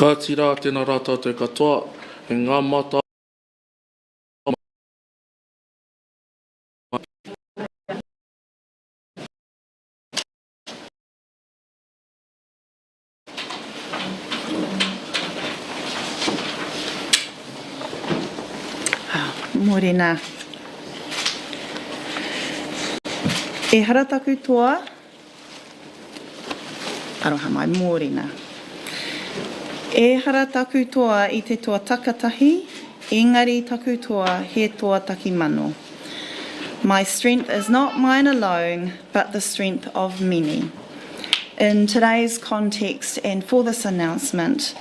Ka tira tēnā rātou te katoa, e ngā mata Morena. E hara taku toa, aroha mai, morena. E hara taku toa I te toa takatahi, engari taku toa he toa taki mano. My strength is not mine alone, but the strength of many. In today's context and for this announcement,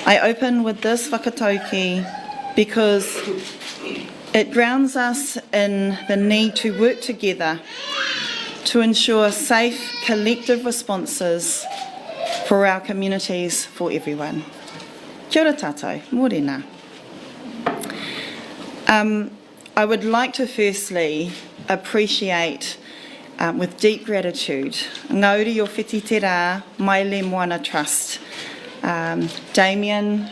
I open with this whakatauki because it grounds us in the need to work together to ensure safe, collective responses for our communities, for everyone. Kia ora tātou, morena. I would like to firstly appreciate with deep gratitude Ngauri o Whiti Te Rā, Mai Le Moana Trust, Damien,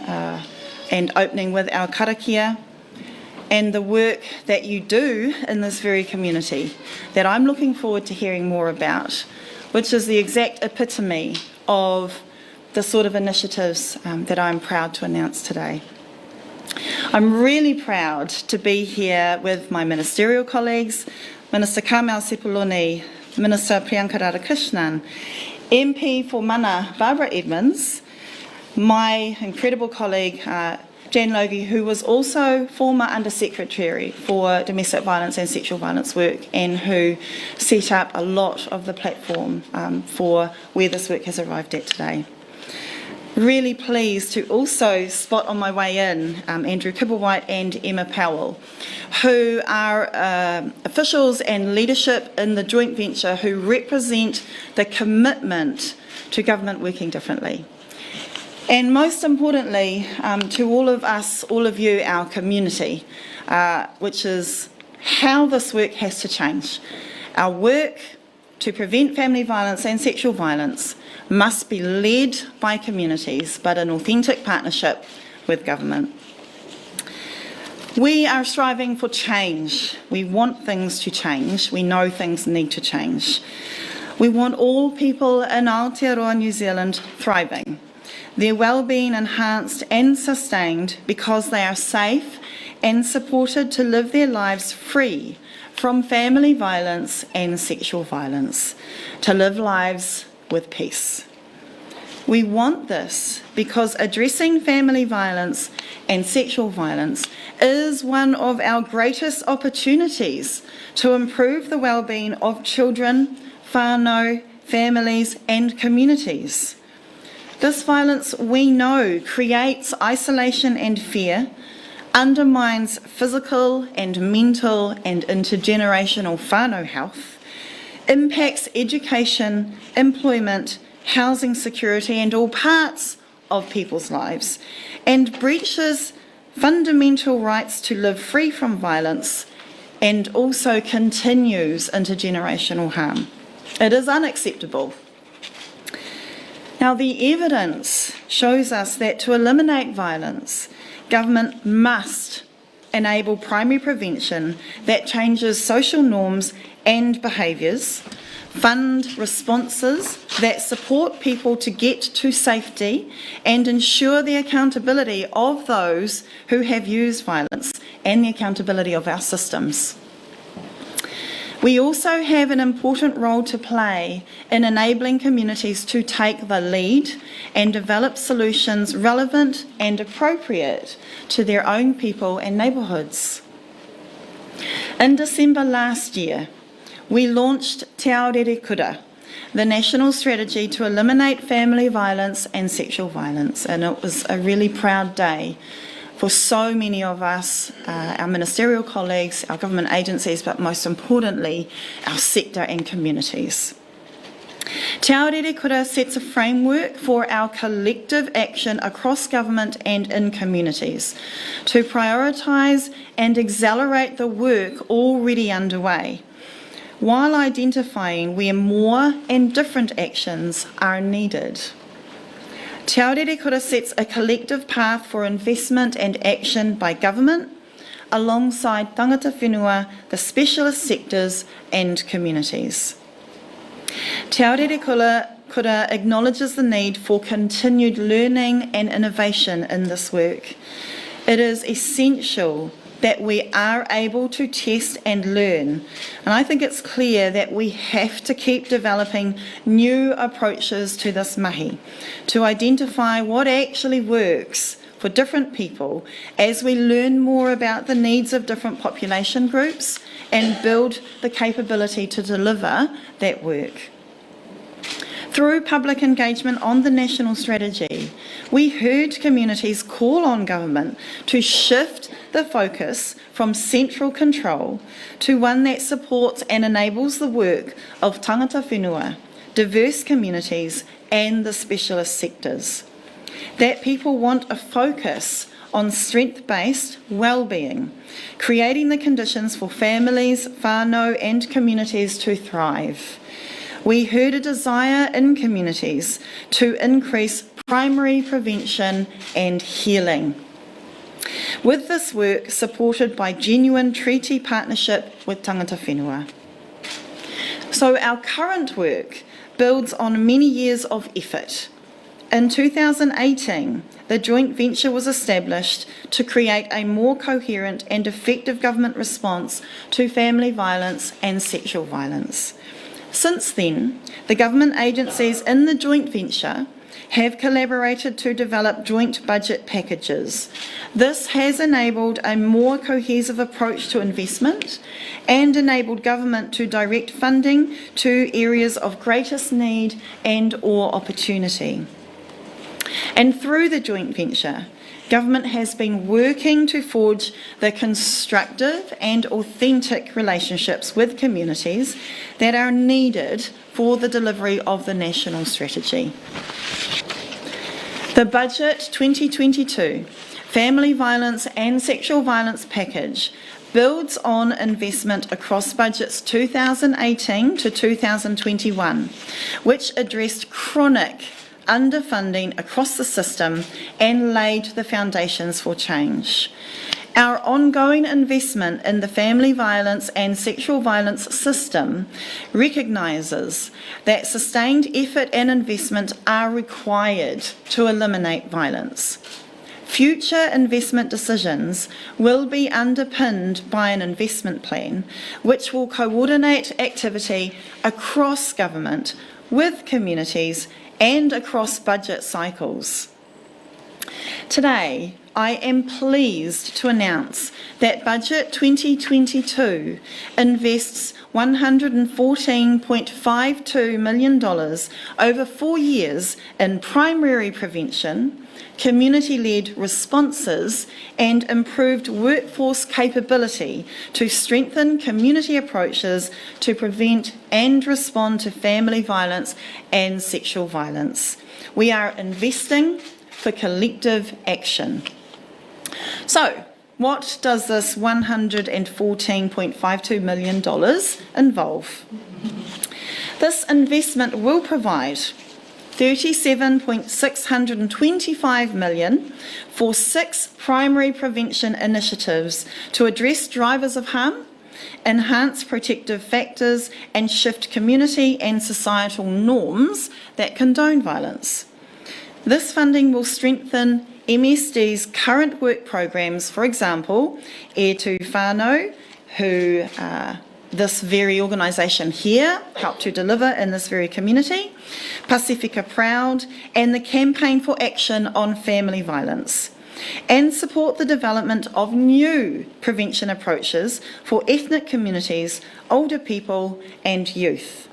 and opening with our karakia, and the work that you do in this very community that I'm looking forward to hearing more about, which is the exact epitome of the sort of initiatives that I'm proud to announce today. I'm really proud to be here with my ministerial colleagues, Minister Kamau Sepuloni, Minister Priyanka Radhakrishnan, MP for Mana Barbara Edmonds, my incredible colleague Jan Logie, who was also former Under-Secretary for Domestic Violence and Sexual Violence work and who set up a lot of the platform for where this work has arrived at today. Really pleased to also spot on my way in Andrew Kibblewhite and Emma Powell, who are officials and leadership in the joint venture who represent the commitment to government working differently. And most importantly, to all of us, all of you, our community, which is how this work has to change. Our work to prevent family violence and sexual violence must be led by communities, but in authentic partnership with government. We are striving for change. We want things to change. We know things need to change. We want all people in Aotearoa, New Zealand, thriving. Their well-being enhanced and sustained because they are safe and supported to live their lives free from family violence and sexual violence, to live lives with peace. We want this because addressing family violence and sexual violence is one of our greatest opportunities to improve the well-being of children, whānau, families and communities. This violence, we know, creates isolation and fear, undermines physical and mental and intergenerational whānau health, impacts education, employment, housing security and all parts of people's lives, and breaches fundamental rights to live free from violence and also continues intergenerational harm. It is unacceptable. Now, the evidence shows us that to eliminate violence, government must enable primary prevention that changes social norms and behaviours, fund responses that support people to get to safety and ensure the accountability of those who have used violence and the accountability of our systems. We also have an important role to play in enabling communities to take the lead and develop solutions relevant and appropriate to their own people and neighbourhoods. In December last year, we launched Te Aorere Kura, the national strategy to eliminate family violence and sexual violence, and it was a really proud day for so many of us, our ministerial colleagues, our government agencies, but most importantly, our sector and communities. Te Aorere Kura sets a framework for our collective action across government and in communities to prioritise and accelerate the work already underway, while identifying where more and different actions are needed. Te Aurere Kura sets a collective path for investment and action by government, alongside tangata whenua, the specialist sectors and communities. Te Aurere Kura acknowledges the need for continued learning and innovation in this work. It is essential that we are able to test and learn. And I think it's clear that we have to keep developing new approaches to this mahi, to identify what actually works for different people as we learn more about the needs of different population groups and build the capability to deliver that work. Through public engagement on the national strategy, we heard communities call on government to shift the focus from central control to one that supports and enables the work of tangata whenua, diverse communities and the specialist sectors. That people want a focus on strength-based well-being, creating the conditions for families, whānau and communities to thrive. We heard a desire in communities to increase primary prevention and healing. With this work supported by genuine treaty partnership with tangata whenua. So our current work builds on many years of effort. In 2018, the joint venture was established to create a more coherent and effective government response to family violence and sexual violence. Since then, the government agencies in the joint venture have collaborated to develop joint budget packages. This has enabled a more cohesive approach to investment and enabled government to direct funding to areas of greatest need and/or opportunity. And through the joint venture, government has been working to forge the constructive and authentic relationships with communities that are needed for the delivery of the national strategy. The Budget 2022 Family Violence and Sexual Violence Package builds on investment across budgets 2018 to 2021, which addressed chronic underfunding across the system and laid the foundations for change. Our ongoing investment in the family violence and sexual violence system recognises that sustained effort and investment are required to eliminate violence. Future investment decisions will be underpinned by an investment plan which will coordinate activity across government with communities and across budget cycles. Today, I am pleased to announce that Budget 2022 invests $114.52 million over 4 years in primary prevention, community-led responses and improved workforce capability to strengthen community approaches to prevent and respond to family violence and sexual violence. We are investing for collective action. So, what does this $114.52 million involve? This investment will provide $37.625 million for 6 primary prevention initiatives to address drivers of harm, enhance protective factors and shift community and societal norms that condone violence. This funding will strengthen MSD's current work programs, for example, E Tu Whānau, who this very organisation here helped to deliver in this very community, Pacifica Proud, and the Campaign for Action on Family Violence, and support the development of new prevention approaches for ethnic communities, older people and youth.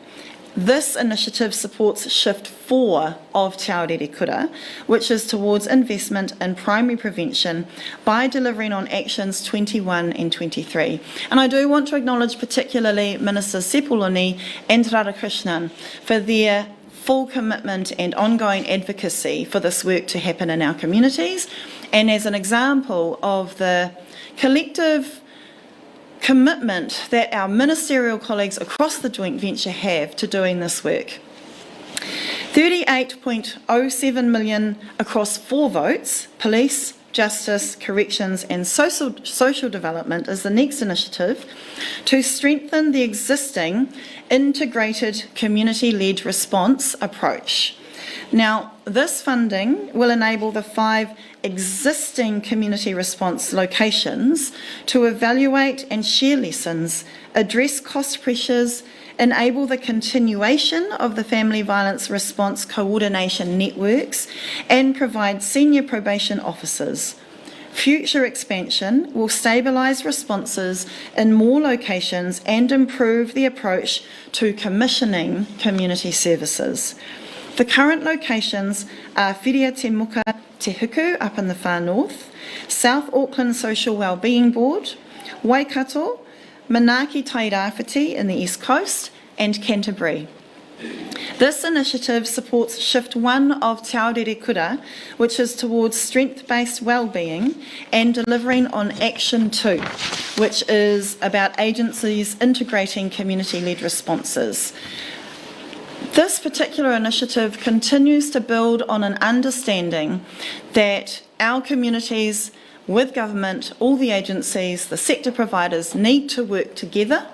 This initiative supports Shift 4 of Te Aurere Kura, which is towards investment in primary prevention by delivering on actions 21 and 23. And I do want to acknowledge particularly Minister Sepuloni and Radhakrishnan for their full commitment and ongoing advocacy for this work to happen in our communities, and as an example of the collective commitment that our ministerial colleagues across the joint venture have to doing this work. $38.07 million across 4 votes, police, justice, corrections and social development is the next initiative to strengthen the existing integrated community-led response approach. Now, this funding will enable the 5 existing community response locations to evaluate and share lessons, address cost pressures, enable the continuation of the family violence response coordination networks, and provide senior probation officers. Future expansion will stabilise responses in more locations and improve the approach to commissioning community services. The current locations are Whiria Te Muka Te Huku up in the far north, South Auckland Social Wellbeing Board, Waikato, Manaaki Tairāwhiti in the east coast and Canterbury. This initiative supports Shift 1 of Te Aorere Kura, which is towards strength-based wellbeing, and delivering on Action 2, which is about agencies integrating community-led responses. This particular initiative continues to build on an understanding that our communities, with government, all the agencies, the sector providers need to work together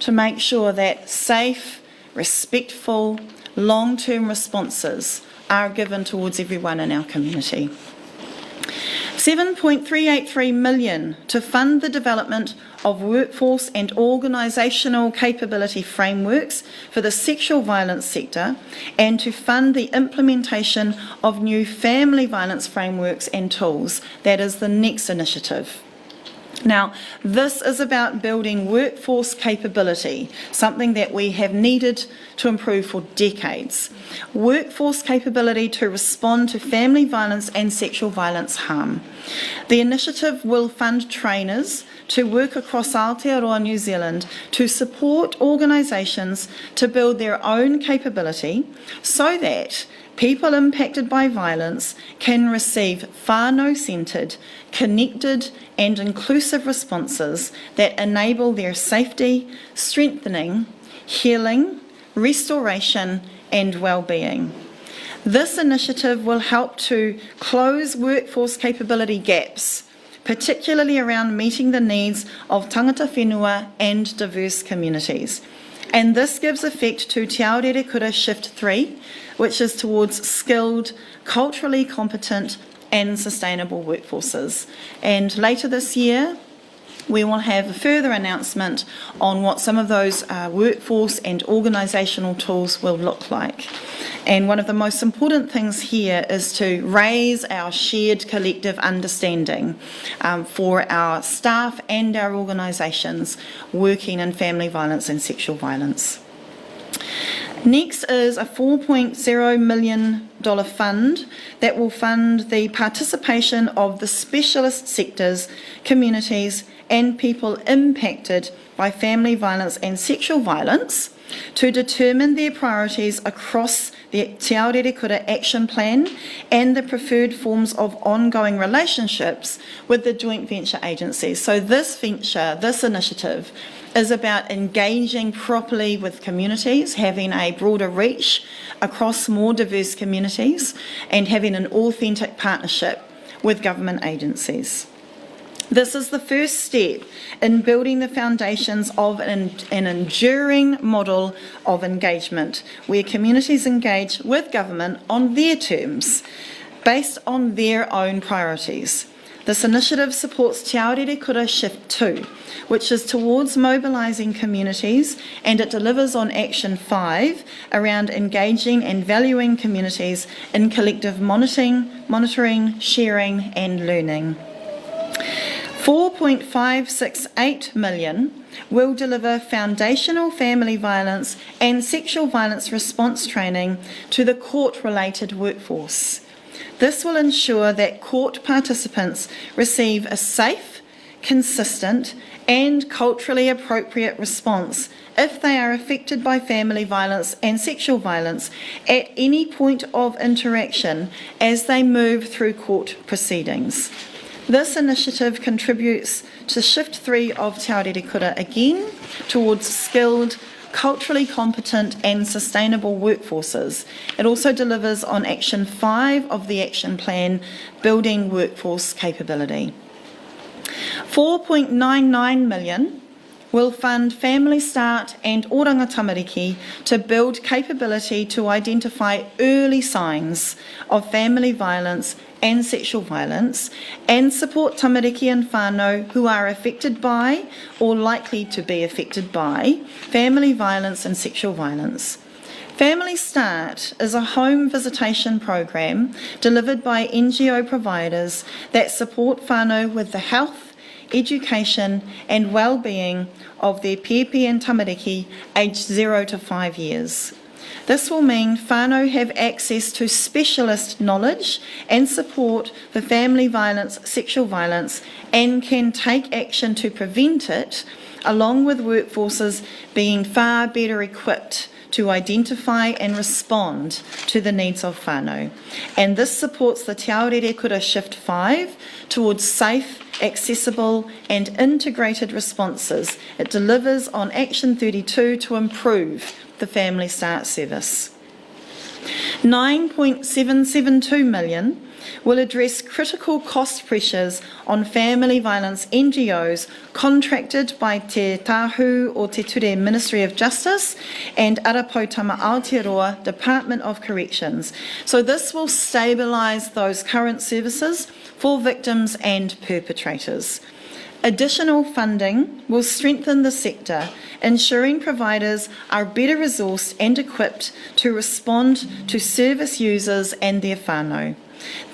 to make sure that safe, respectful, long-term responses are given towards everyone in our community. $7.383 million to fund the development of workforce and organisational capability frameworks for the sexual violence sector, and to fund the implementation of new family violence frameworks and tools. That is the next initiative. Now, this is about building workforce capability, something that we have needed to improve for decades. Workforce capability to respond to family violence and sexual violence harm. The initiative will fund trainers to work across Aotearoa New Zealand to support organisations to build their own capability so that people impacted by violence can receive whānau-centred, connected and inclusive responses that enable their safety, strengthening, healing, restoration and well-being. This initiative will help to close workforce capability gaps, particularly around meeting the needs of tangata whenua and diverse communities. And this gives effect to Te Aorere Kura Shift 3, which is towards skilled, culturally competent and sustainable workforces. And later this year, we will have a further announcement on what some of those workforce and organisational tools will look like. And one of the most important things here is to raise our shared collective understanding for our staff and our organisations working in family violence and sexual violence. Next is a $4.0 million fund that will fund the participation of the specialist sectors, communities and people impacted by family violence and sexual violence to determine their priorities across the Te Aorere Kura Action Plan and the preferred forms of ongoing relationships with the joint venture agencies. So this initiative, is about engaging properly with communities, having a broader reach across more diverse communities, and having an authentic partnership with government agencies. This is the first step in building the foundations of an enduring model of engagement, where communities engage with government on their terms, based on their own priorities. This initiative supports Te Aorere Kura Shift 2, which is towards mobilising communities, and it delivers on Action 5 around engaging and valuing communities in collective monitoring, sharing and learning. $4.568 million will deliver foundational family violence and sexual violence response training to the court-related workforce. This will ensure that court participants receive a safe, consistent and culturally appropriate response if they are affected by family violence and sexual violence at any point of interaction as they move through court proceedings. This initiative contributes to Shift 3 of Te Aorere Kura again towards skilled, culturally competent and sustainable workforces. It also delivers on Action 5 of the Action Plan, Building Workforce Capability. 4.99 million will fund Family Start and Oranga Tamariki to build capability to identify early signs of family violence and sexual violence and support tamariki and whānau who are affected by or likely to be affected by family violence and sexual violence. Family Start is a home visitation program delivered by NGO providers that support whānau with the health, education and well-being of their pēpi and tamariki aged 0 to 5 years. This will mean whānau have access to specialist knowledge and support for family violence, sexual violence, and can take action to prevent it, along with workforces being far better equipped to identify and respond to the needs of whānau. And this supports the Te Aorere Kura Shift 5 towards safe, accessible and integrated responses. It delivers on Action 32 to improve the Family Start service. 9.772 million will address critical cost pressures on family violence NGOs contracted by Te Tahu o Te Ture Ministry of Justice and Arapautama Aotearoa Department of Corrections. So this will stabilise those current services for victims and perpetrators. Additional funding will strengthen the sector, ensuring providers are better resourced and equipped to respond to service users and their whānau.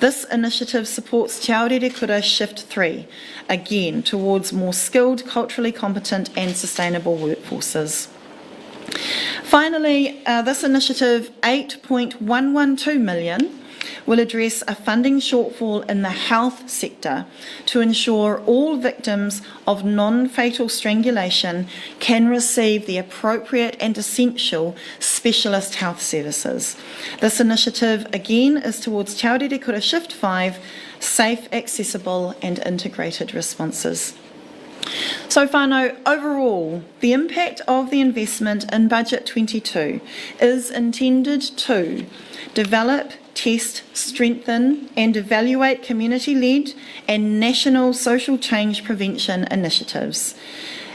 This initiative supports Te Aorere Kura Shift 3, again towards more skilled, culturally competent and sustainable workforces. Finally, this initiative, 8.112 million, will address a funding shortfall in the health sector to ensure all victims of non-fatal strangulation can receive the appropriate and essential specialist health services. This initiative, again, is towards Te Aorere Kura Shift 5, safe, accessible and integrated responses. So whānau, overall, the impact of the investment in Budget 22 is intended to develop, test, strengthen and evaluate community-led and national social change prevention initiatives.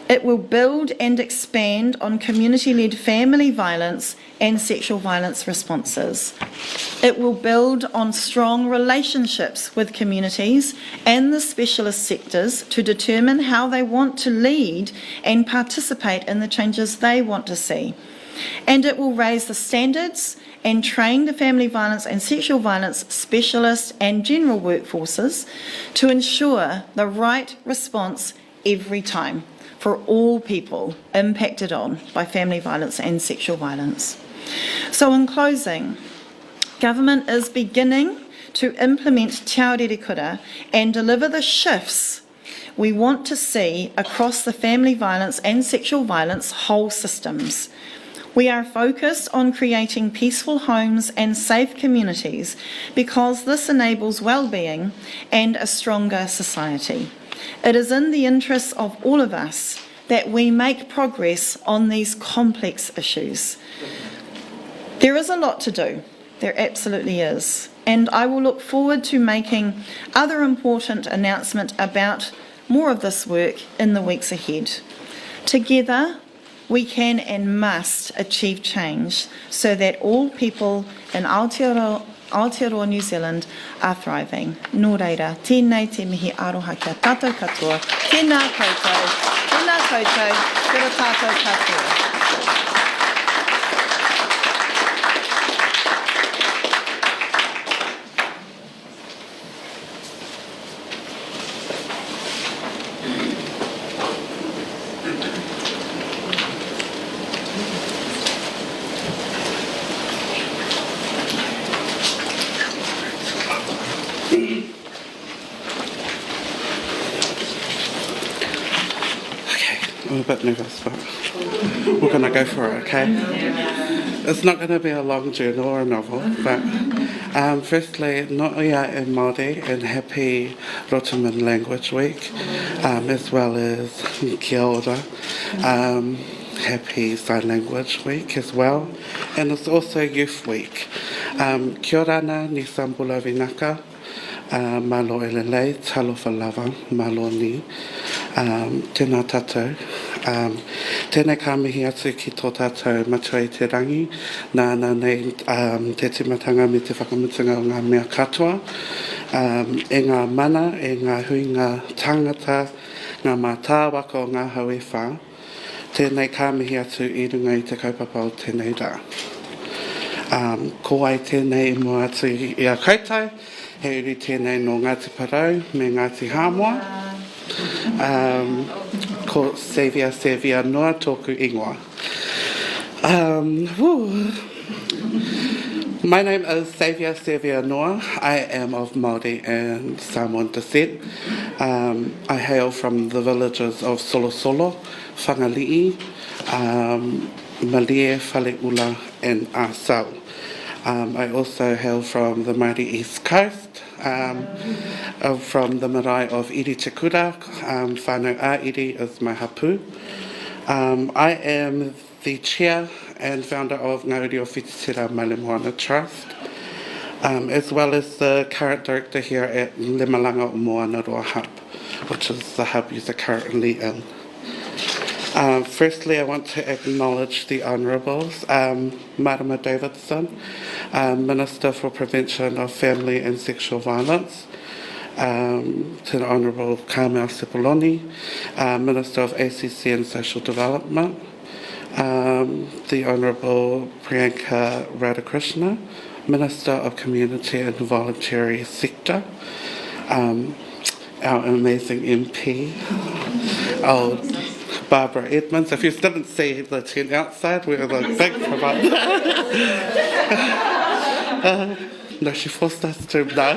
It will build and expand on community-led family violence and sexual violence responses. It will build on strong relationships with communities and the specialist sectors to determine how they want to lead and participate in the changes they want to see. And it will raise the standards and train the family violence and sexual violence specialists and general workforces to ensure the right response every time for all people impacted on by family violence and sexual violence. So in closing, government is beginning to implement Te Aorere Kura and deliver the shifts we want to see across the family violence and sexual violence whole systems. We are focused on creating peaceful homes and safe communities because this enables well-being and a stronger society. It is in the interests of all of us that we make progress on these complex issues. There is a lot to do, there absolutely is, and I will look forward to making other important announcements about more of this work in the weeks ahead. Together, we can and must achieve change so that all people in Aotearoa New Zealand are thriving. Nō reira, tēnei te mihi aroha kia tātou katoa, tēnā koutou, kura tātou katoa. I'm a bit nervous, but we're going to go for it, okay? It's not going to be a long journal or a novel, but firstly, Noia in Māori and Happy Rotuman Language Week, as well as Kia ora. Happy Sign Language Week as well, and it's also Youth Week. Kia ora ni Sambula Vinaka, malo elelei, talofa lava, malo ni, tēnā tātou. Tēnei ka mihi atu ki tō tātou matua i te rangi, nāna nei te timatanga me te whakamutunga o ngā mea katoa, e ngā mana, e ngā hui ngā tangata, ngā mātāwaka o ngā hauewha, tēnei ka mihi atu I runga I te kaupapa o tēnei rā. Ko ai tēnei mua atu I a koutou, he uri tēnei no Ngāti Parau me Ngāti Hāmoa. Ko Sevia noa tōku ingoa. My name is Sevia Noa. I am of Māori and Samoan descent. I hail from the villages of Solosolo, Whangali'i, Malie, Whaleula and Asau. I also hail from the mighty East Coast, from the marae of Iri Tekura, whānau a Iri is my hapu. I am the chair and founder of Ngā Uri o Whititira Malemoana Trust, as well as the current director here at Lemalanga o Moana Roa Hub, which is the hub you're currently in. Firstly, I want to acknowledge the Honourables, Marama Davidson, Minister for Prevention of Family and Sexual Violence, to the Honourable Carmel Sepuloni, Minister of ACC and Social Development, the Honourable Priyanka Radhakrishna, Minister of Community and Voluntary Sector, our amazing MP, Barbara Edmonds. If you didn't see the tent outside, we're the big provider. No, she forced us to, no.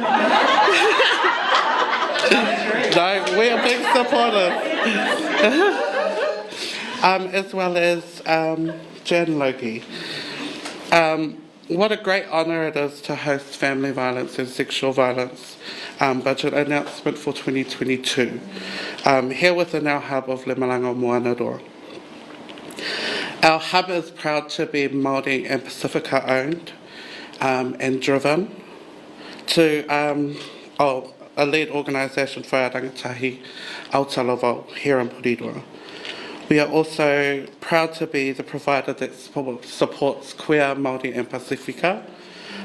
No, we're big supporters. As well as Jan Logie. What a great honour it is to host Family Violence and Sexual Violence budget announcement for 2022, here within our hub of Lemalanga Moana Roa. Our hub is proud to be Māori and Pacifica owned and driven to a lead organisation for our rangatahi Aotearoa here in Porirua. We are also proud to be the provider that supports queer, Māori and Pacifica,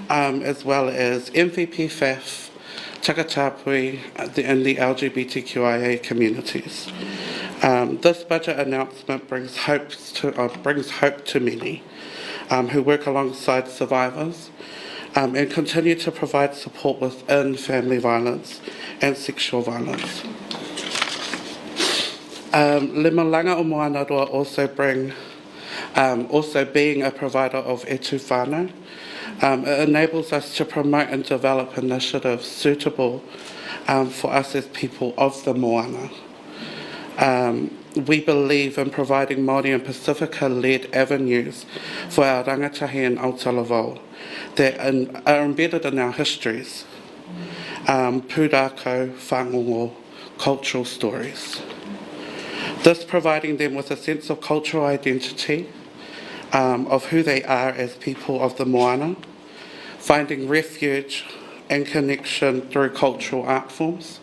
as well as MVP, FAF, Takatapui, and the LGBTQIA communities. This budget announcement brings hope to many who work alongside survivors and continue to provide support within family violence and sexual violence. Lemalanga o Moana Roa also being a provider of etu whānau, it enables us to promote and develop initiatives suitable for us as people of the moana. We believe in providing Māori and Pacifica-led avenues for our rangatahi and Aotearoa that are embedded in our histories, pūrākau, whāngongo, cultural stories. This providing them with a sense of cultural identity, of who they are as people of the moana, finding refuge and connection through cultural art forms,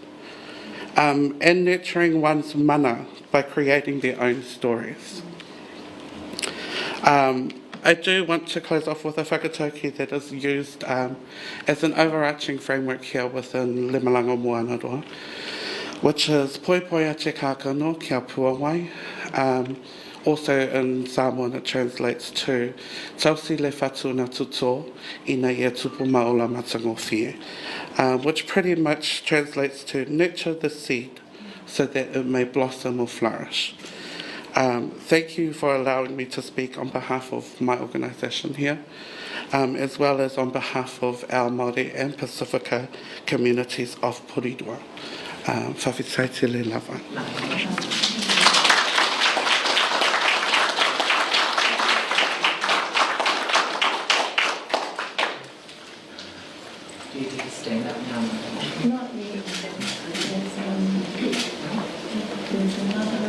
and nurturing one's mana by creating their own stories. I do want to close off with a whakatauki that is used as an overarching framework here within Lemalanga Moana Roa, which is poi poi a te kākano kia puawai. Also in Samoan it translates to tausi le whatu na tuto ina ia tupu maola matango fie, which pretty much translates to nurture the seed so that it may blossom or flourish. Thank you for allowing me to speak on behalf of my organisation here, as well as on behalf of our Māori and Pacifica communities of Porirua. Whawhitai te le lava. Do you need to stand up now? Not really. There's another.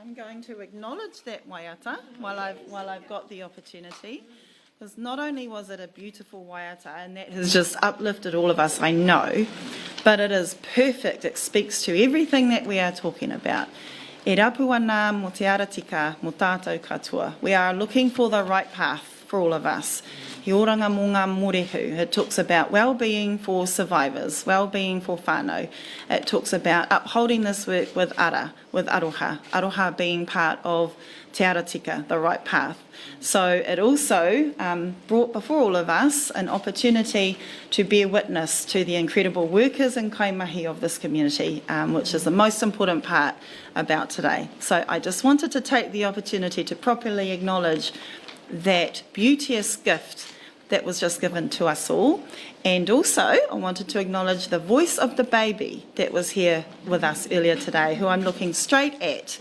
I'm going to acknowledge that waiata while I've got the opportunity, because not only was it a beautiful waiata, and that has just uplifted all of us, I know, but it is perfect. It speaks to everything that we are talking about. E rapu ana mo te ara tika mo tātou katoa. We are looking for the right path for all of us. He oranga mō ngā morehu. It talks about well-being for survivors, well-being for whānau. It talks about upholding this work with ara, with aroha. Aroha being part of te ara tika, the right path. So it also brought before all of us an opportunity to bear witness to the incredible workers and kaimahi of this community, which is the most important part about today. So I just wanted to take the opportunity to properly acknowledge that beauteous gift that was just given to us all. And also, I wanted to acknowledge the voice of the baby that was here with us earlier today, who I'm looking straight at,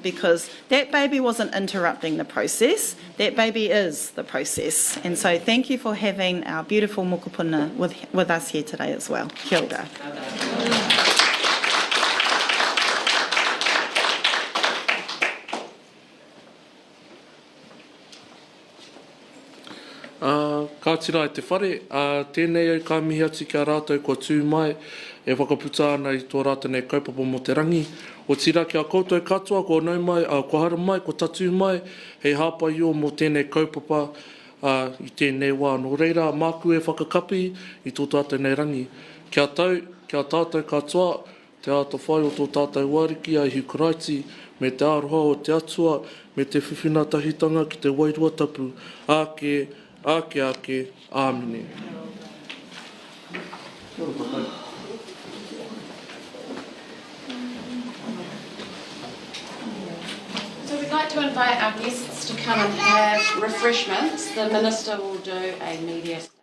because that baby wasn't interrupting the process, that baby is the process. And so thank you for having our beautiful mokopuna with us here today as well. Kia ora. Ka tira e te whare, tēnei au ka mihi atu kia rātou kua tū mai e whakaputa ana i tō rātou nei kaupapa mo te rangi. O tira kia koutou katoa, kua nau mai, kua hara mai, kua tatu mai, hei hāpai o mo tēnei kaupapa i tēnei wā. Nō reira, māku e whakakapi i tō tātou nei rangi. Kia tau, kia tātou katoa, te āta whai o tō tātou wāriki ai hukuraiti, me te aroha o te atua, me te whiwhina tahitanga ki te wairua tapu, ake, āmine. So we'd like to invite our guests to come and have refreshments. The Minister will do a media statement.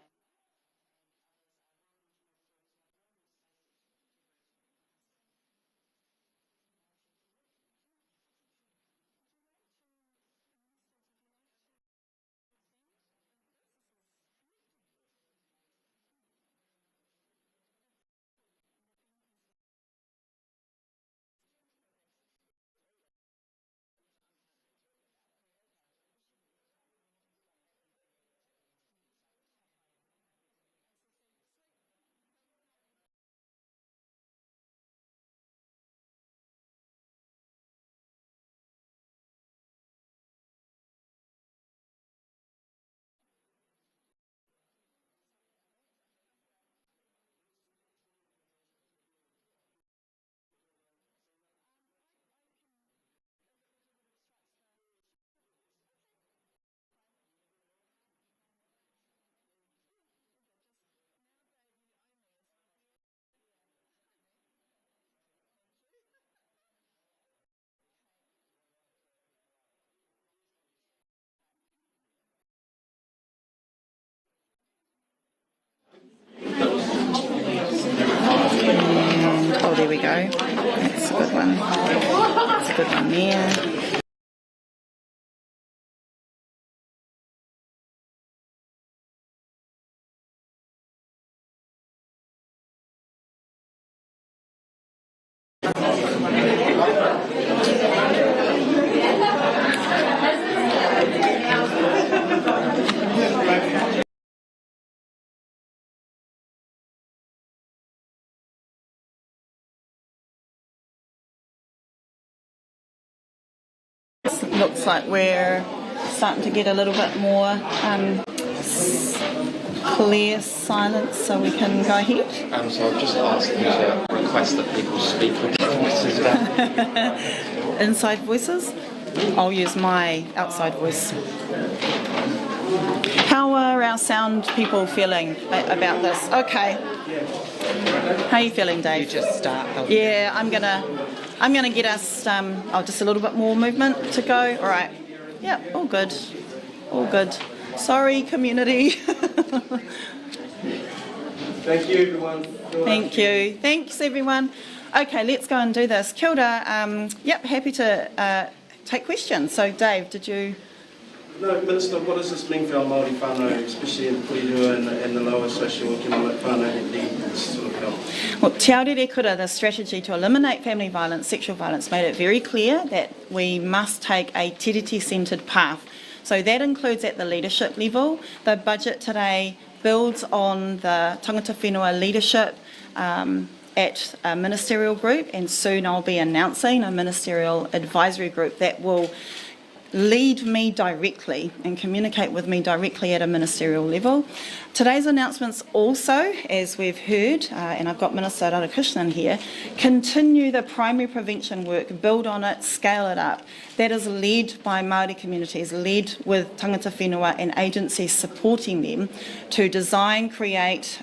Oh, there we go. That's a good one. That's a good one there. Looks like we're starting to get a little bit more clear silence, so we can go ahead. So I've just asked them to request that people speak with their voices down. Inside voices? I'll use my outside voice. How are our sound people feeling about this? Okay. How are you feeling, Dave? You just start. Yeah, I'm gonna get us just a little bit more movement to go. All right. Yeah, all good. All good. Sorry, community. Thank you, everyone. Thank you. Thanks, everyone. Okay, let's go and do this. Kia ora. Yep, happy to take questions. So, Dave, did you No, Minister, what does this mean for our Māori whānau, especially in Porirua and the lower socio-economic whānau that need this sort of help? Well, Te Aorere Kura, the strategy to eliminate family violence, sexual violence, made it very clear that we must take a tiriti-centred path. So that includes at the leadership level. The budget today builds on the tangata whenua leadership at a ministerial group, and soon I'll be announcing a ministerial advisory group that will lead me directly and communicate with me directly at a ministerial level. Today's announcements also, as we've heard, and I've got Minister Radhakrishnan here, continue the primary prevention work, build on it, scale it up. That is led by Māori communities, led with tangata whenua and agencies supporting them to design, create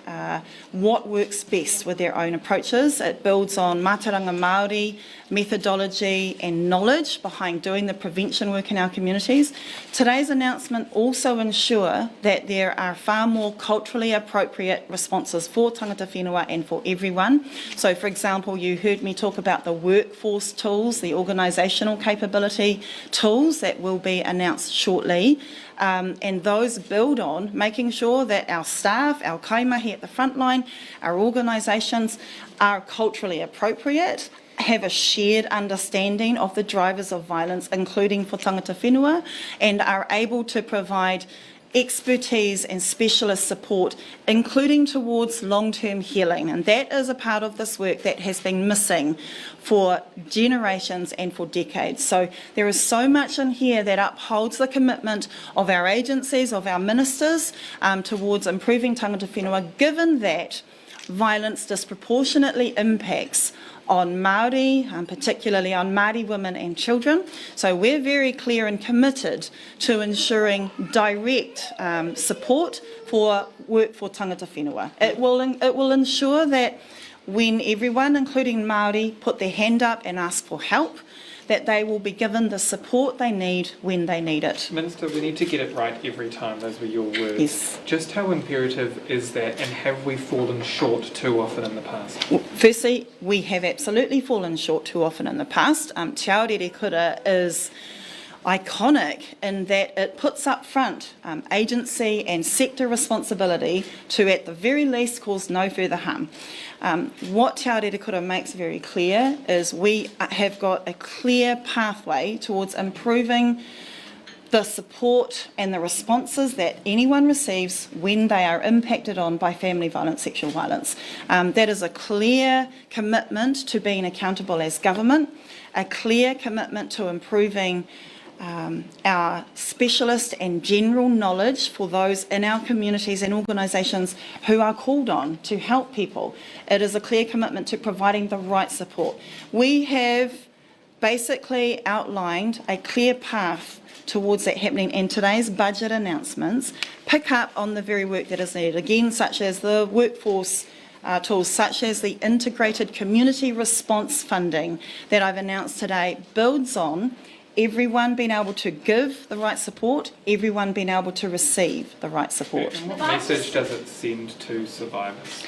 what works best with their own approaches. It builds on mātauranga Māori methodology and knowledge behind doing the prevention work in our communities. Today's announcement also ensure that there are far more culturally appropriate responses for tangata whenua and for everyone. So, for example, you heard me talk about the workforce tools, the organisational capability tools that will be announced shortly. And those build on making sure that our staff, our kaimahi at the front line, our organisations are culturally appropriate, have a shared understanding of the drivers of violence, including for tangata whenua, and are able to provide expertise and specialist support, including towards long-term healing. And that is a part of this work that has been missing for generations and for decades. So there is so much in here that upholds the commitment of our agencies, of our ministers, towards improving tangata whenua, given that violence disproportionately impacts on Māori, particularly on Māori women and children. So we're very clear and committed to ensuring direct support for work for tangata whenua. It will ensure that when everyone, including Māori, put their hand up and ask for help, that they will be given the support they need when they need it. Minister, we need to get it right every time, those were your words. Yes. Just how imperative is that, and have we fallen short too often in the past? Well, firstly, we have absolutely fallen short too often in the past. Te Aorere Kura is iconic in that it puts up front agency and sector responsibility to, at the very least, cause no further harm. What Te Aorere Kura makes very clear is we have got a clear pathway towards improving the support and the responses that anyone receives when they are impacted on by family violence, sexual violence. That is a clear commitment to being accountable as government, a clear commitment to improving our specialist and general knowledge for those in our communities and organisations who are called on to help people. It is a clear commitment to providing the right support. We have basically outlined a clear path towards that happening, and today's budget announcements pick up on the very work that is needed, again, such as the workforce tools, such as the integrated community response funding that I've announced today, builds on everyone being able to give the right support, everyone being able to receive the right support. And what message does it send to survivors?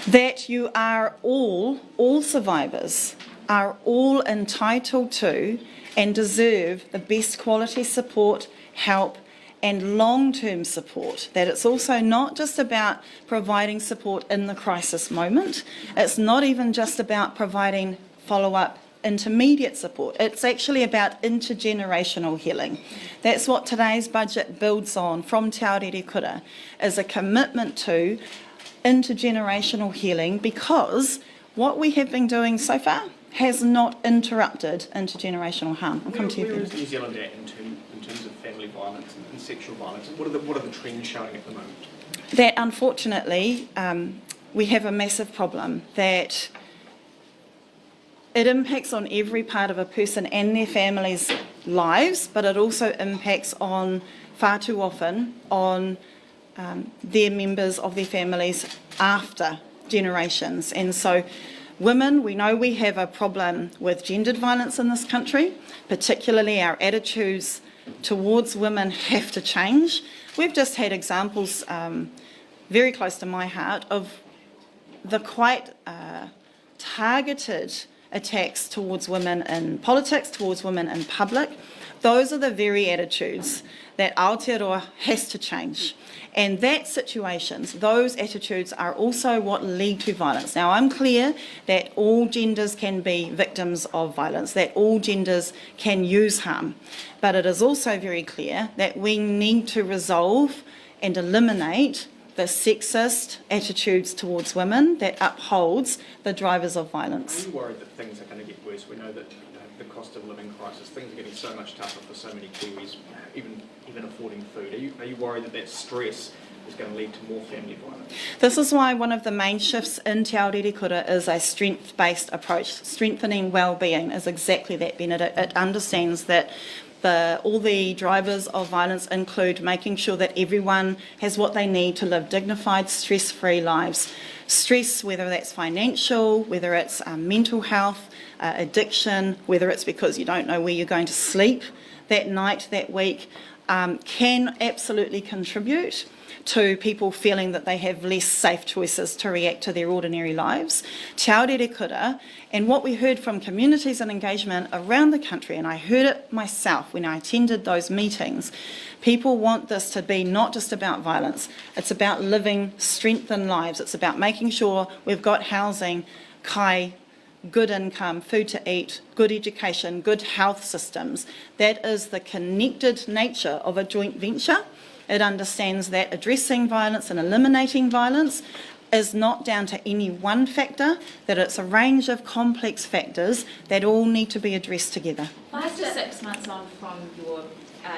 That you are all survivors are all entitled to and deserve the best quality support, help and long-term support. That it's also not just about providing support in the crisis moment. It's not even just about providing follow-up intermediate support. It's actually about intergenerational healing. That's what today's budget builds on from Te Aorere Kura, is a commitment to intergenerational healing, because what we have been doing so far has not interrupted intergenerational harm. I'll come to you, Where Ben. is New Zealand at in terms of family violence and sexual violence? What are the trends showing at the moment? That unfortunately we have a massive problem, that it impacts on every part of a person and their family's lives, but it also impacts on, far too often, on their members of their families after generations. And so women, we know we have a problem with gendered violence in this country, particularly our attitudes towards women have to change. We've just had examples very close to my heart of the quite targeted attacks towards women in politics, towards women in public, Those are the very attitudes that Aotearoa has to change. And that situations, those attitudes are also what lead to violence. Now, I'm clear that all genders can be victims of violence, that all genders can use harm. But it is also very clear that we need to resolve and eliminate the sexist attitudes towards women that upholds the drivers of violence. Are you worried that things are going to get worse? We know that the cost of living crisis, things are getting so much tougher for so many Kiwis, even affording food. Are you worried that stress is going to lead to more family violence? This is why one of the main shifts in Te Ao Rere Kura is a strength-based approach. Strengthening well-being is exactly that, Bennett. It understands that all the drivers of violence include making sure that everyone has what they need to live dignified, stress-free lives. Stress, whether that's financial, whether it's mental health, addiction, whether it's because you don't know where you're going to sleep that night, that week, can absolutely contribute to people feeling that they have less safe choices to react to their ordinary lives. Te Ao Rere Kura, and what we heard from communities and engagement around the country, and I heard it myself when I attended those meetings, people want this to be not just about violence, it's about living strengthened lives, it's about making sure we've got housing, kai, good income, food to eat, good education, good health systems. That is the connected nature of a joint venture. It understands that addressing violence and eliminating violence is not down to any one factor, that it's a range of complex factors that all need to be addressed together. 5 to 6 months on from your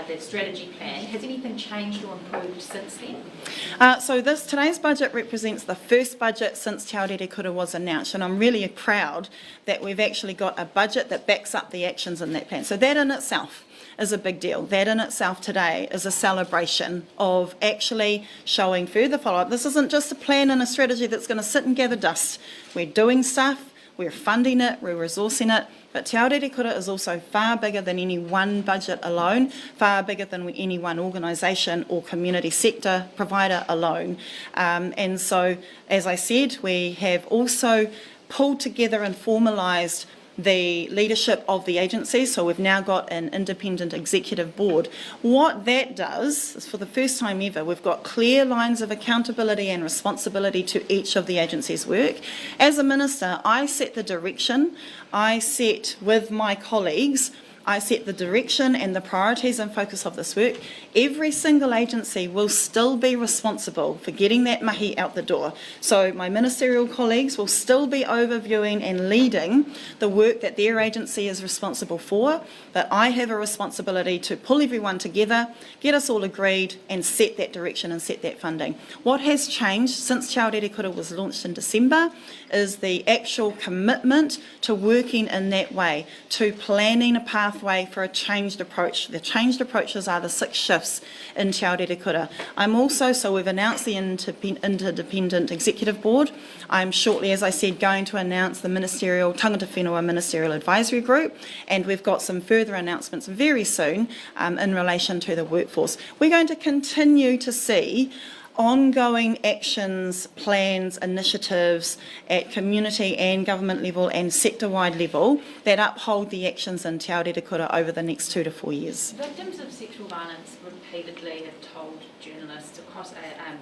the strategy plan, has anything changed or improved since then? So today's budget represents the first budget since Te Ao Rere Kura was announced, and I'm really proud that we've actually got a budget that backs up the actions in that plan. So that in itself is a big deal. That in itself today is a celebration of actually showing further follow-up. This isn't just a plan and a strategy that's going to sit and gather dust. We're doing stuff, we're funding it, we're resourcing it, but Te Ao Rere Kura is also far bigger than any one budget alone, far bigger than any one organisation or community sector provider alone. And so, as I said, we have also pulled together and formalised the leadership of the agency, so we've now got an independent executive board. What that does is, for the first time ever, we've got clear lines of accountability and responsibility to each of the agency's work. As a minister, I set the direction, I set with my colleagues, I set the direction and the priorities and focus of this work. Every single agency will still be responsible for getting that mahi out the door. So my ministerial colleagues will still be overviewing and leading the work that their agency is responsible for, but I have a responsibility to pull everyone together, get us all agreed and set that direction and set that funding. What has changed since Te Ao Rere Kura was launched in December is the actual commitment to working in that way, to planning a pathway for a changed approach. The changed approaches are the 6 shifts in Te Ao Rere Kura. I'm also, so we've announced the interdependent executive board. I'm shortly, as I said, going to announce the ministerial, Tangata Whenua Ministerial Advisory Group, and we've got some further announcements very soon in relation to the workforce. We're going to continue to see ongoing actions, plans, initiatives at community and government level and sector-wide level that uphold the actions in Te Ao Rere Kura over the next 2 to 4 years. Victims of sexual violence repeatedly have told journalists across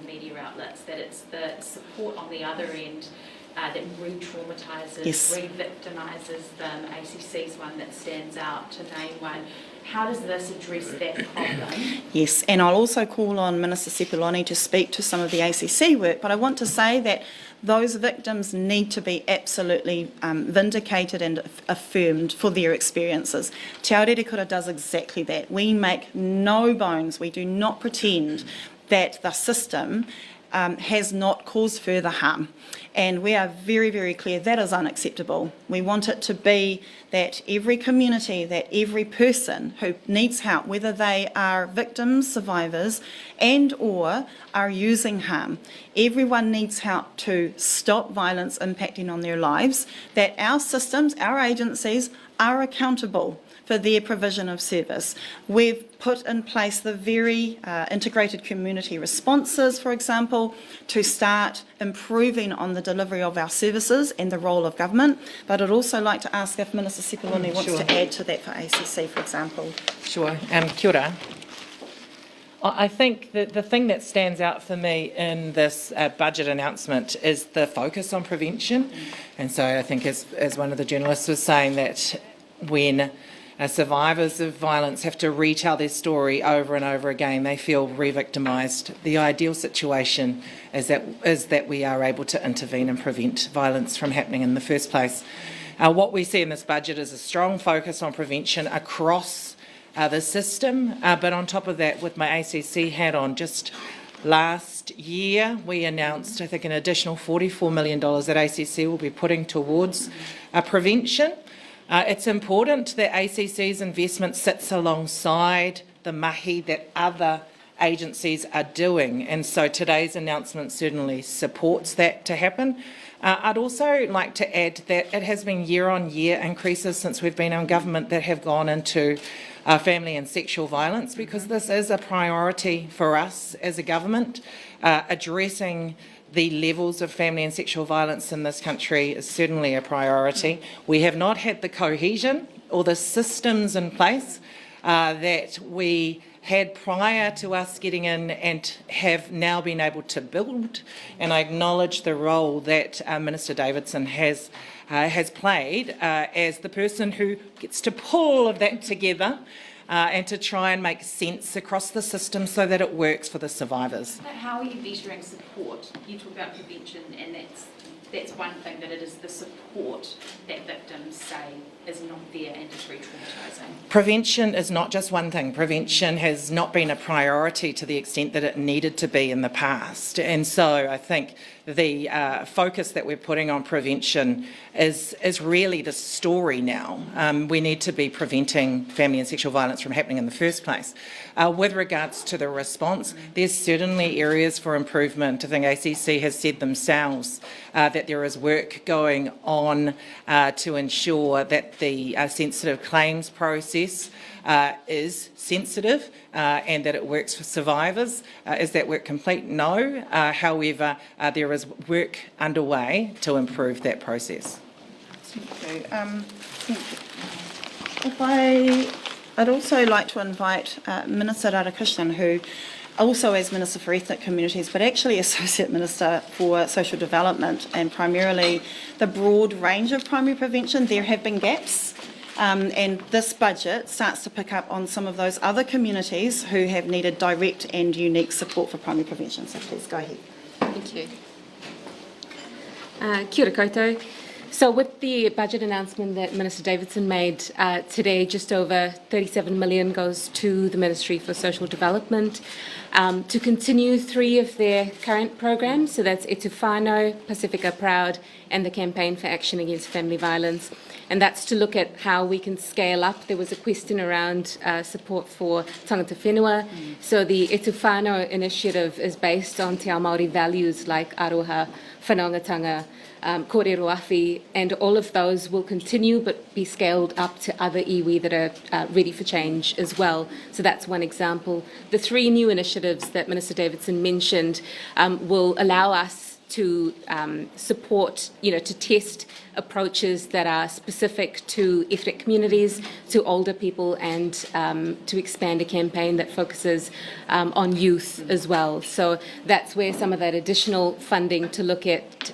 media outlets that it's the support on the other end that re-traumatises, yes, re-victimises them. ACC's one that stands out, to name one. How does this address that problem? Yes, and I'll also call on Minister Sepuloni to speak to some of the ACC work, but I want to say that those victims need to be absolutely vindicated and affirmed for their experiences. Te Ao Rere Kura does exactly that. We make no bones, we do not pretend that the system has not caused further harm. And we are very, very clear that is unacceptable. We want it to be that every community, that every person who needs help, whether they are victims, survivors, and or are using harm, everyone needs help to stop violence impacting on their lives, that our systems, our agencies are accountable for their provision of service. We've put in place the very integrated community responses, for example, to start improving on the delivery of our services and the role of government. But I'd also like to ask if Minister Sepuloni wants to add to that for ACC, for example. Sure. Kia ora. I think that the thing that stands out for me in this budget announcement is the focus on prevention. And so I think as one of the journalists was saying, that when survivors of violence have to retell their story over and over again, they feel re-victimised. The ideal situation is that we are able to intervene and prevent violence from happening in the first place. What we see in this budget is a strong focus on prevention across the system, but on top of that, with my ACC hat on, just last year we announced, I think, an additional $44 million that ACC will be putting towards prevention. It's important that ACC's investment sits alongside the mahi that other agencies are doing, and so today's announcement certainly supports that to happen. I'd also like to add that it has been year-on-year increases since we've been in government that have gone into family and sexual violence, because this is a priority for us as a government. Addressing the levels of family and sexual violence in this country is certainly a priority. We have not had the cohesion or the systems in place that we had prior to us getting in and have now been able to build. And I acknowledge the role that Minister Davidson has played as the person who gets to pull all of that together and to try and make sense across the system so that it works for the survivors. But how are you bettering support? You talk about prevention, and that's one thing, that it is the support that victims say is not there and is re-traumatising. Prevention is not just one thing. Prevention has not been a priority to the extent that it needed to be in the past. And so I think the focus that we're putting on prevention is really the story now. We need to be preventing family and sexual violence from happening in the first place. With regards to the response, there's certainly areas for improvement. I think ACC has said themselves that there is work going on to ensure that the sensitive claims process is sensitive and that it works for survivors. Is that work complete? No. However, there is work underway to improve that process. Thank you. I'd also like to invite Minister Radhakrishnan, who also as Minister for Ethnic Communities, but actually Associate Minister for Social Development, and primarily the broad range of primary prevention. There have been gaps, and this budget starts to pick up on some of those other communities who have needed direct and unique support for primary prevention. So please go ahead. Thank you. Kia ora koutou. So with the budget announcement that Minister Davidson made today, just over 37 million goes to the Ministry for Social Development to continue 3 of their current programs. So that's E Te Whānau, Pacifica Proud, and the Campaign for Action Against Family Violence. And that's to look at how we can scale up. There was a question around support for tangata whenua. So the E Te Whānau initiative is based on te ao Māori values like aroha, whanaungatanga, kōrero, and all of those will continue but be scaled up to other iwi that are ready for change as well. So that's one example. The 3 new initiatives that Minister Davidson mentioned will allow us to support, to test approaches that are specific to ethnic communities, to older people, and to expand a campaign that focuses on youth as well. So that's where some of that additional funding to look at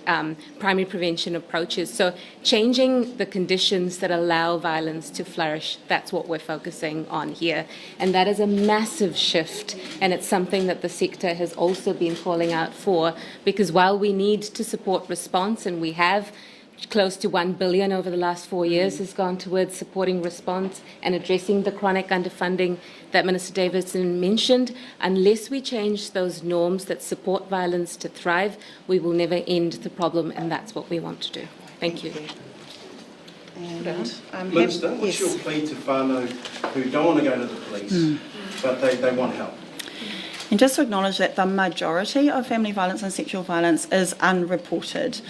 primary prevention approaches. So changing the conditions that allow violence to flourish, that's what we're focusing on here. And that is a massive shift, and it's something that the sector has also been calling out for, because while we need to support response, and we have, close to 1 billion over the last 4 years has gone towards supporting response and addressing the chronic underfunding that Minister Davidson mentioned. Unless we change those norms that support violence to thrive, we will never end the problem, and that's what we want to do. Thank you. And, Minister, what's your plea to whānau who don't want to go to the police, but they want help? And just to acknowledge that the majority of family violence and sexual violence is unreported.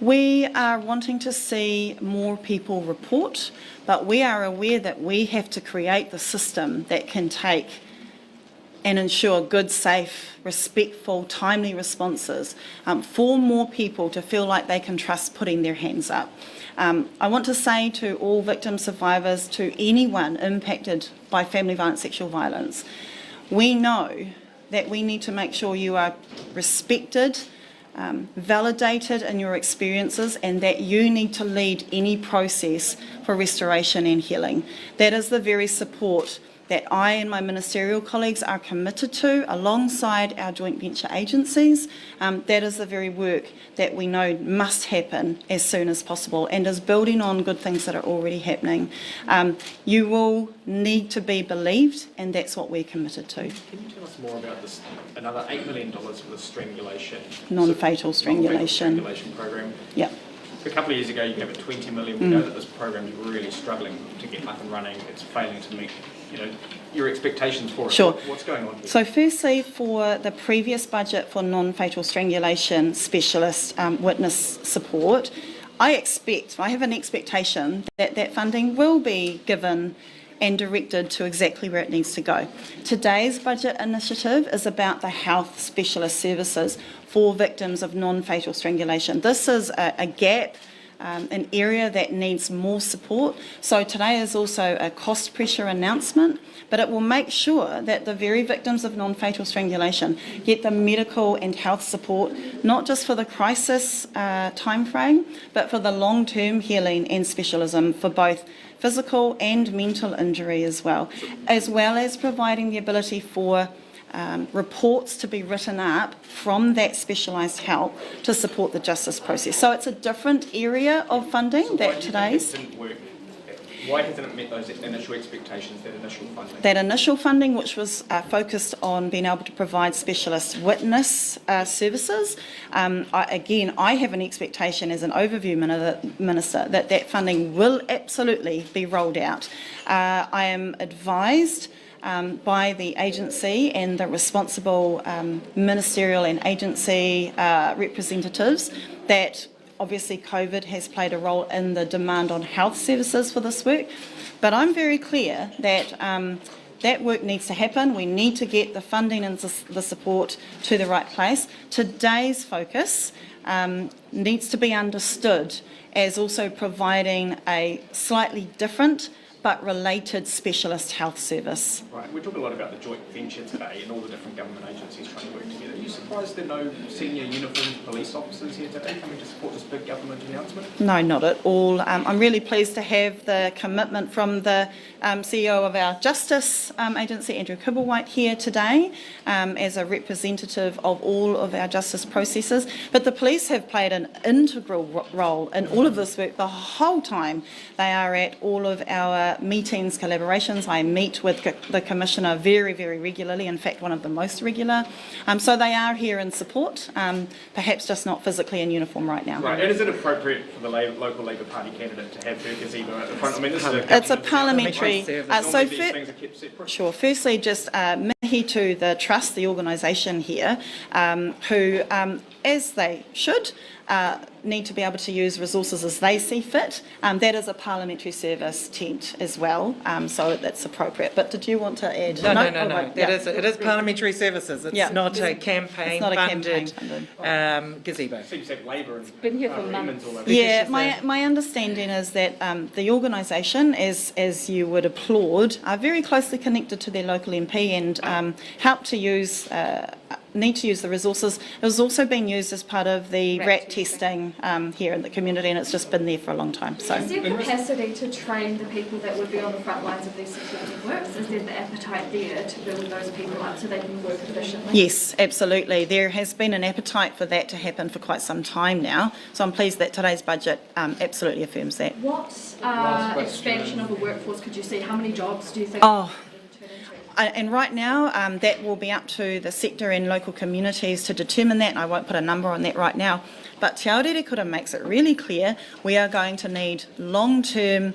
We are wanting to see more people report, but we are aware that we have to create the system that can take and ensure good, safe, respectful, timely responses for more people to feel like they can trust putting their hands up. I want to say to all victim survivors, to anyone impacted by family violence, sexual violence, we know that we need to make sure you are respected, validated in your experiences, and that you need to lead any process for restoration and healing. That is the very support that I and my ministerial colleagues are committed to alongside our joint venture agencies. That is the very work that we know must happen as soon as possible and is building on good things that are already happening. You will need to be believed, and that's what we're committed to. Can you tell us more about this, another $8 million for the strangulation? Non-fatal strangulation program? Yep. A couple of years ago you gave it 20 million. We know that this program is really struggling to get up and running. It's failing to meet, your expectations for it. Sure. What's going on here? So firstly, for the previous budget for non-fatal strangulation specialist witness support, I have an expectation that that funding will be given and directed to exactly where it needs to go. Today's budget initiative is about the health specialist services for victims of non-fatal strangulation. This is a gap, an area that needs more support. So today is also a cost pressure announcement, but it will make sure that the very victims of non-fatal strangulation get the medical and health support, not just for the crisis timeframe, but for the long-term healing and specialism for both physical and mental injury as well as providing the ability for reports to be written up from that specialised help to support the justice process. So it's a different area of funding that today's... Why hasn't it met those initial expectations, that initial funding? That initial funding, which was focused on being able to provide specialist witness services, I have an expectation as an overview minister that that funding will absolutely be rolled out. I am advised by the agency and the responsible ministerial and agency representatives that obviously COVID has played a role in the demand on health services for this work, but I'm very clear that that work needs to happen. We need to get the funding and the support to the right place. Today's focus needs to be understood as also providing a slightly different but related specialist health service. Right, we talk a lot about the joint venture today and all the different government agencies trying to work together. Are you surprised there are no senior uniformed police officers here today coming to support this big government announcement? No, not at all. I'm really pleased to have the commitment from the CEO of our Justice Agency, Andrew Kibblewhite, here today as a representative of all of our justice processes. But the police have played an integral role in all of this work the whole time. They are at all of our meetings, collaborations. I meet with the Commissioner very, very regularly, in fact one of the most regular. So they are here in support, perhaps just not physically in uniform right now. Right, and is it appropriate for the local Labour Party candidate to have her gazebo at the front? I mean, this is it's a parliamentary... Sure, firstly just mihi to the trust, the organisation here, who, as they should, need to be able to use resources as they see fit. That is a parliamentary service tent as well, so that's appropriate. But did you want to add? No. It is parliamentary services. It's not a campaign-funded gazebo. So you said Labour and been here for months. Yeah, my understanding is that the organisation, as you would applaud, are very closely connected to their local MP and help to use need to use the resources. It was also being used as part of the rat testing here in the community, and it's just been there for a long time. So, is there capacity to train the people that would be on the front lines of these supportive works? Is there the appetite there to build those people up so they can work efficiently? Yes, absolutely. There has been an appetite for that to happen for quite some time now. So I'm pleased that today's budget absolutely affirms that. What expansion of a workforce could you see? How many jobs do you think? And right now, that will be up to the sector and local communities to determine that, and I won't put a number on that right now. But Te Aorere Kura makes it really clear we are going to need long-term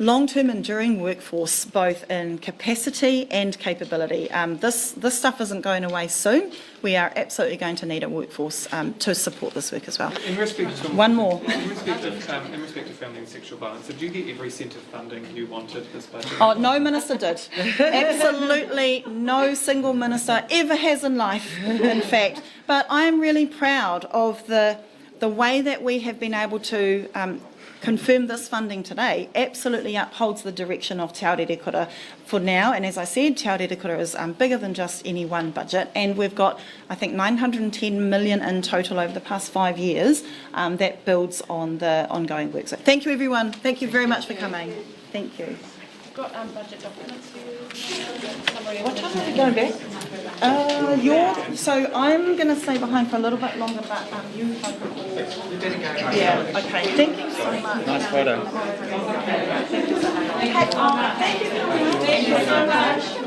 long-term enduring workforce, both in capacity and capability. This stuff isn't going away soon. We are absolutely going to need a workforce to support this work as well. In respect to, One more. In respect of family and sexual violence, did you get every cent of funding you wanted this budget? Oh, no minister did. Absolutely no single minister ever has in life, in fact. But I am really proud of the way that we have been able to confirm this funding today. Absolutely upholds the direction of Te Aurere Kura for now. And as I said, Te Aurere Kura is bigger than just any one budget. And we've got, I think, 910 million in total over the past 5 years that builds on the ongoing work. So thank you, everyone. Thank you very much for coming. Thank you. Got budget documents for you. What time are we going back? So I'm going to stay behind for a little bit longer, but you can. Yeah, okay. Thank you so much. Nice photo. Thank you so much.